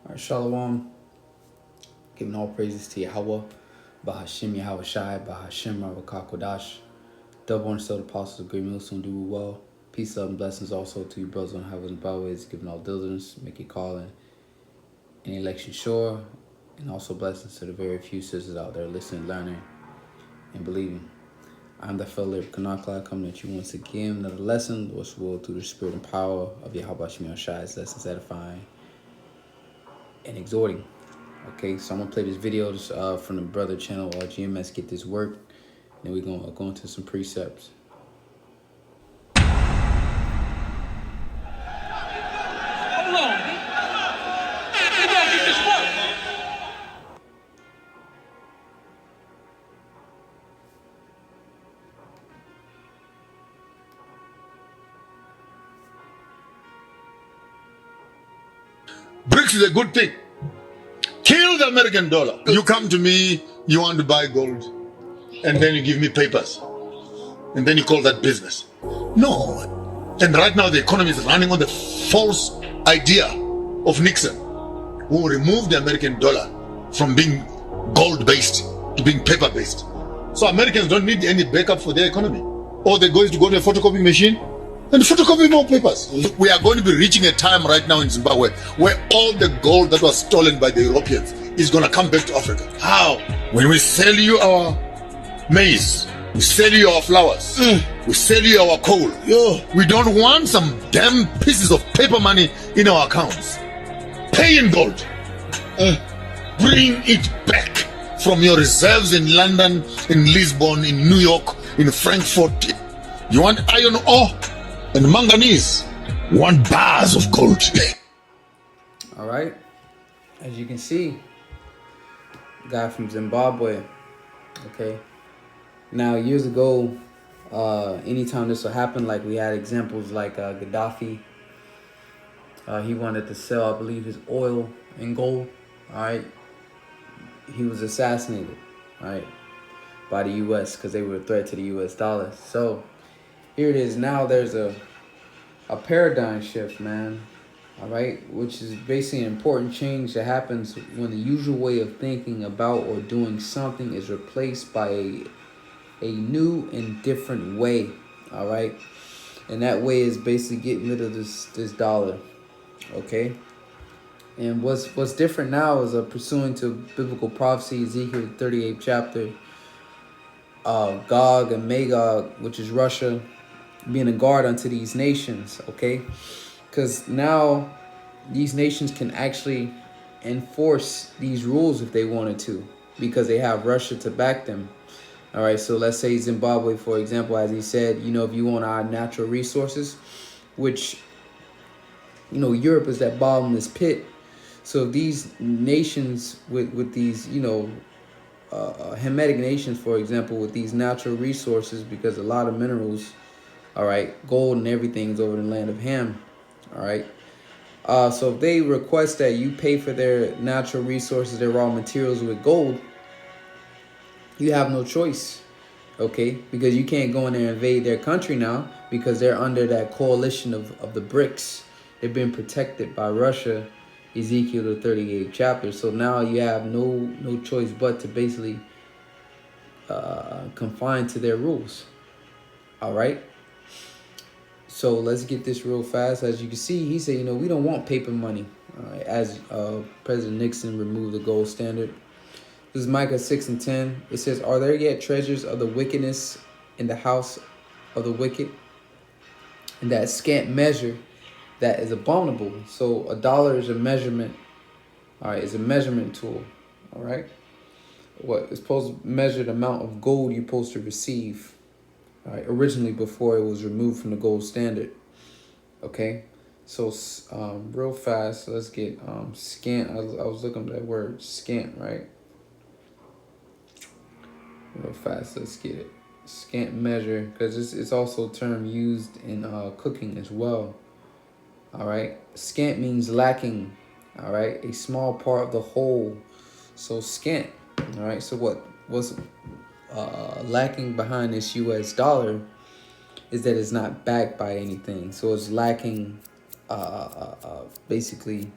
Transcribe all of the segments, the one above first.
All right, Shalom. Giving all praises to Yahweh, Bahashim Yahweh Shai, Bahashim Ravakakodash. Double and still the apostles of Great Millstone do well. Peace, love, and blessings also to you, brothers on heaven and byways, giving all diligence, make it calling any election sure, and also blessings to the very few sisters out there listening, learning, and believing. I'm the fellow Kanakla coming at you once again, another lesson, Lord's will through the spirit and power of Yahweh Shai, lessons edifying and exhorting. Okay, so I'm gonna play this video from the brother channel GMS Get This Work. Then we're gonna go into some precepts. Hold on, B. We gotta get this work. BRICS is a good thing. Kill the American dollar. You come to me, you want to buy gold, and then you give me papers, and then you call that business. No. And right now the economy is running on the false idea of Nixon, who removed the American dollar from being gold-based to being paper-based. So Americans don't need any backup for their economy. Or they're going to go to a photocopy machine and photocopy more papers. We are going to be reaching a time right now in Zimbabwe where all the gold that was stolen by the Europeans is going to come back to Africa. How? When we sell you our maize, we sell you our flowers, we sell you our coal. We don't want some damn pieces of paper money in our accounts. Pay in gold. Bring it back from your reserves in London, in Lisbon, in New York, in Frankfurt. You want iron ore and manganese. You want bars of gold. All right, as you can see, guy from Zimbabwe. Okay, now years ago, anytime this will happen, like we had examples like Gaddafi. He wanted to sell, I believe, his oil and gold. All right, he was assassinated, right, by the U.S. because they were a threat to the U.S. dollar. So here it is. Now there's a paradigm shift, man. All right, which is basically an important change that happens when the usual way of thinking about or doing something is replaced by a new and different way. All right, and that way is basically getting rid of this dollar. Okay. And what's different now is pursuing to biblical prophecy, Ezekiel 38th chapter, Gog and Magog, which is Russia, being a guard unto these nations, okay? Because now these nations can actually enforce these rules if they wanted to, because they have Russia to back them. All right, so let's say Zimbabwe, for example, as he said, if you want our natural resources, which, Europe is that bottomless pit. So these nations with these, Hamitic nations, for example, with these natural resources, because a lot of minerals, all right, gold and everything's over the land of Ham, all right. So if they request that you pay for their natural resources, their raw materials with gold, you have no choice, okay, because you can't go in there and invade their country now because they're under that coalition of the BRICS. They've been protected by Russia, Ezekiel the 38th chapter. So now you have no choice but to basically confine to their rules. All right. So let's get this real fast. As you can see, he said, we don't want paper money. All right. As President Nixon removed the gold standard. This is Micah 6:10. It says, "Are there yet treasures of the wickedness in the house of the wicked? And that scant measure that is abominable." So a dollar is a measurement. All right, it's a measurement tool. All right, it's supposed to measure the amount of gold you're supposed to receive. All right, originally before it was removed from the gold standard. Okay, so real fast, let's get scant. I was looking at that word scant, right? Real fast, let's get it. Scant measure, because it's also a term used in cooking as well. All right, scant means lacking. All right, a small part of the whole. So scant. All right, so what's lacking behind this U.S. dollar is that it's not backed by anything. So it's lacking basically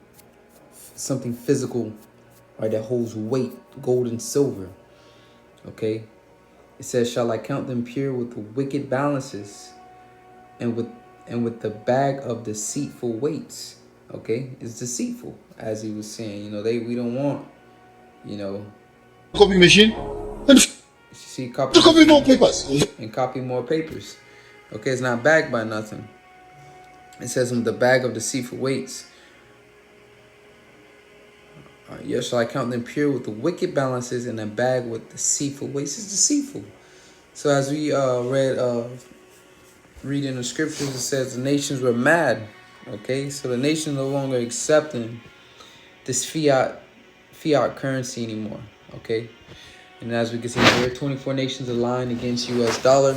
something physical, right, that holds weight, gold and silver. Okay, it says, "Shall I count them pure with the wicked balances, and with the bag of deceitful weights?" Okay, it's deceitful, as he was saying. We don't want, you know, Copy machine and see, copy to copy more papers. and copy more papers. Okay, it's not backed by nothing. It says, "With the bag of deceitful weights, yes, shall I count them pure with the wicked balances, and a bag with deceitful weights." It's deceitful. So as we read in the scriptures, it says the nations were mad. Okay, so the nation no longer accepting this fiat currency anymore. Okay, and as we can see, there are 24 nations aligned against U.S. dollar.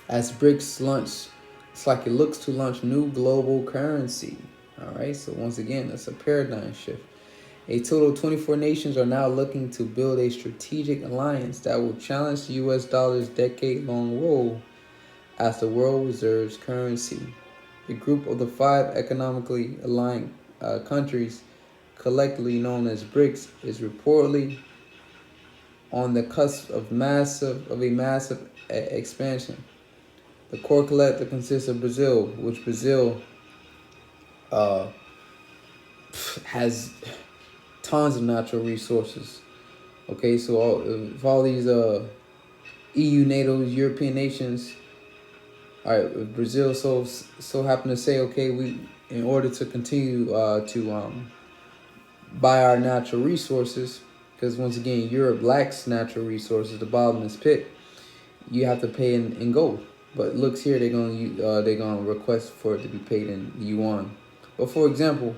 As BRICS launch, it's like it looks to launch new global currency. All right, so once again, that's a paradigm shift. A total of 24 nations are now looking to build a strategic alliance that will challenge the U.S. dollar's decade-long role as the world reserves currency. The group of the 5 economically aligned countries, collectively known as BRICS, is reportedly on the cusp of a massive expansion. The core collective consists of Brazil, which Brazil has tons of natural resources. Okay, so if all these EU, NATO, European nations, all right, if Brazil so happen to say, okay, we, in order to continue to buy our natural resources, because once again, Europe lacks natural resources, the bottomless pit, you have to pay in gold. But looks here, they're gonna request for it to be paid in yuan. But for example,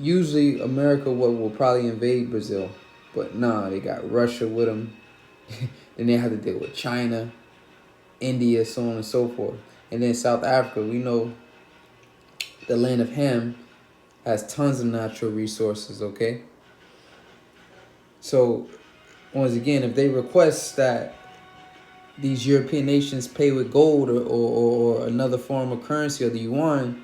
usually America will probably invade Brazil, but nah, they got Russia with them. Then they have to deal with China, India, so on and so forth. And then South Africa, we know the land of Ham has tons of natural resources, okay? So once again, if they request that these European nations pay with gold or another form of currency, or the yuan,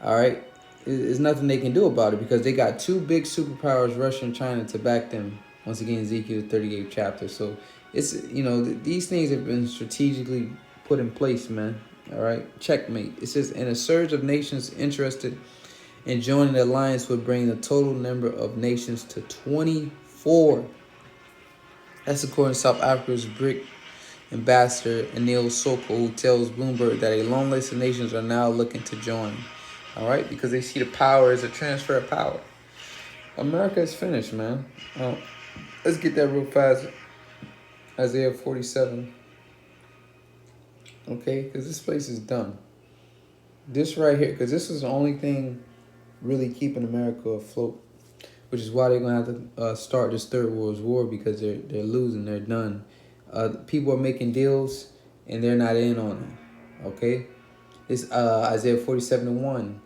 all right, there's nothing they can do about it, because they got 2 big superpowers, Russia and China, to back them. Once again, Ezekiel 38th chapter. So it's, these things have been strategically put in place, man. All right, checkmate. It says, "And a surge of nations interested in joining the alliance would bring the total number of nations to 24. That's according to South Africa's BRIC ambassador Anil Sokol, who tells Bloomberg that a long list of nations are now looking to join. All right, because they see the power as a transfer of power. America is finished, man. Let's get that real fast. Isaiah 47. Okay, because this place is done. This right here, because this is the only thing really keeping America afloat, which is why they're gonna have to start this Third World War, because they're losing, they're done. People are making deals and they're not in on it. Okay, it's Isaiah 47:1.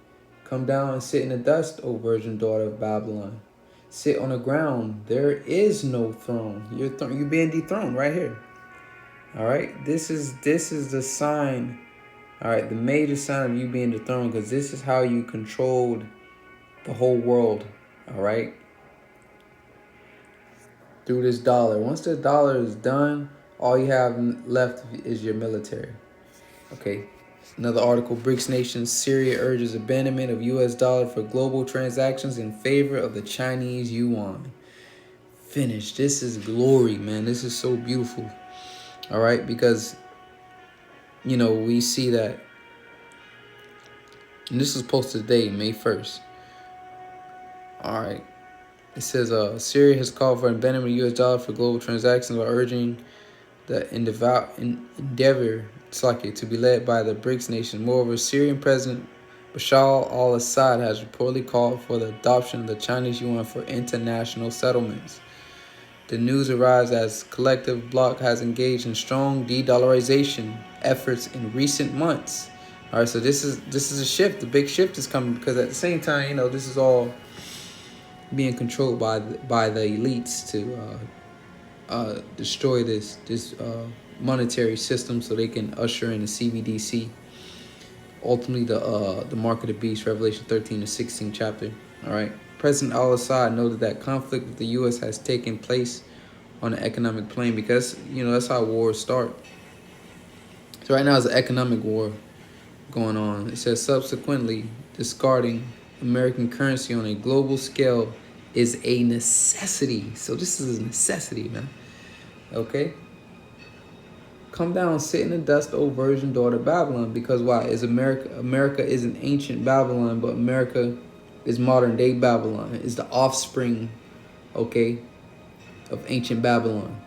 "Come down and sit in the dust, O virgin daughter of Babylon. Sit on the ground. There is no throne." You're being dethroned right here. All right, this is the sign. All right, the major sign of you being dethroned, because this is how you controlled the whole world. All right, through this dollar. Once the dollar is done, all you have left is your military. Okay. Another article, BRICS nations, Syria urges abandonment of U.S. dollar for global transactions in favor of the Chinese yuan. Finished. This is glory, man. This is so beautiful. All right, because, we see that, and this was posted today, May 1st. All right. It says, Syria has called for abandonment of U.S. dollar for global transactions while urging the endeavor to be led by the BRICS nation. Moreover, Syrian President Bashar al-Assad has reportedly called for the adoption of the Chinese yuan for international settlements. The news arrives as collective bloc has engaged in strong de-dollarization efforts in recent months. All right, so this is a shift. The big shift is coming, because at the same time, this is all being controlled by the elites to destroy this monetary system so they can usher in the CBDC. ultimately the mark of the beast, Revelation 13 to 16 chapter. All right. President al-Assad noted that conflict with the U.S. has taken place on the economic plane because, that's how wars start. So right now it's an economic war going on. It says subsequently discarding American currency on a global scale is a necessity. So this is a necessity, man. Okay? Come down, sit in the dust, O virgin daughter Babylon. Because why? Is America is an ancient Babylon, but America is modern day Babylon. Is the offspring, okay, of ancient Babylon.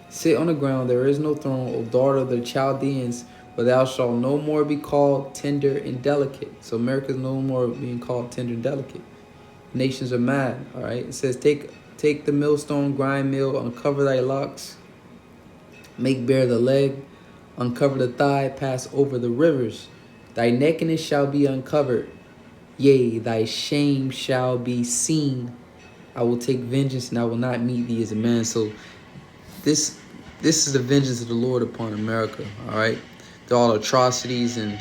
Sit on the ground, there is no throne, O daughter of the Chaldeans, but thou shalt no more be called tender and delicate. So America is no more being called tender and delicate. Nations are mad, all right? It says, take the millstone, grind mill, uncover thy locks, make bare the leg, uncover the thigh, pass over the rivers. Thy nakedness shall be uncovered, yea, thy shame shall be seen. I will take vengeance, and I will not meet thee as a man. So this is the vengeance of the Lord upon America, all right? Through all atrocities and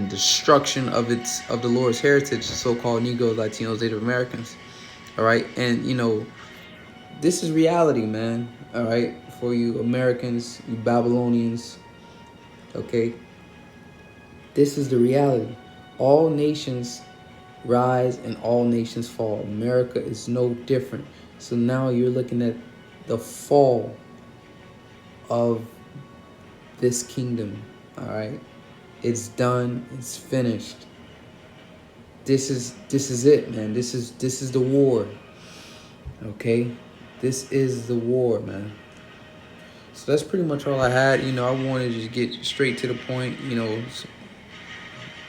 destruction of the Lord's heritage, the so-called Negroes, Latinos, Native Americans, all right? And, this is reality, man, all right? For you Americans, you Babylonians, okay? This is the reality. All nations rise and all nations fall. America is no different. So now you're looking at the fall of this kingdom, all right? It's done. It's finished. This is it, man. This is the war. Okay? This is the war, man. So that's pretty much all I had. I wanted to just get straight to the point,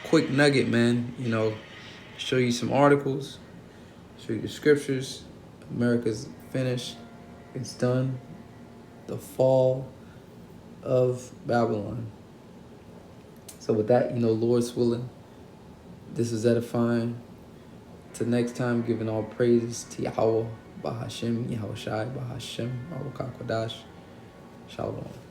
quick nugget, man. Show you some articles, show you the scriptures. America's finished. It's done. The fall of Babylon. So with that, Lord's willing, this is edifying. Till next time, giving all praises to Yahweh, Bahashem, Yahweh Shai, Bahashem, Baruch HaKodash. Shalom.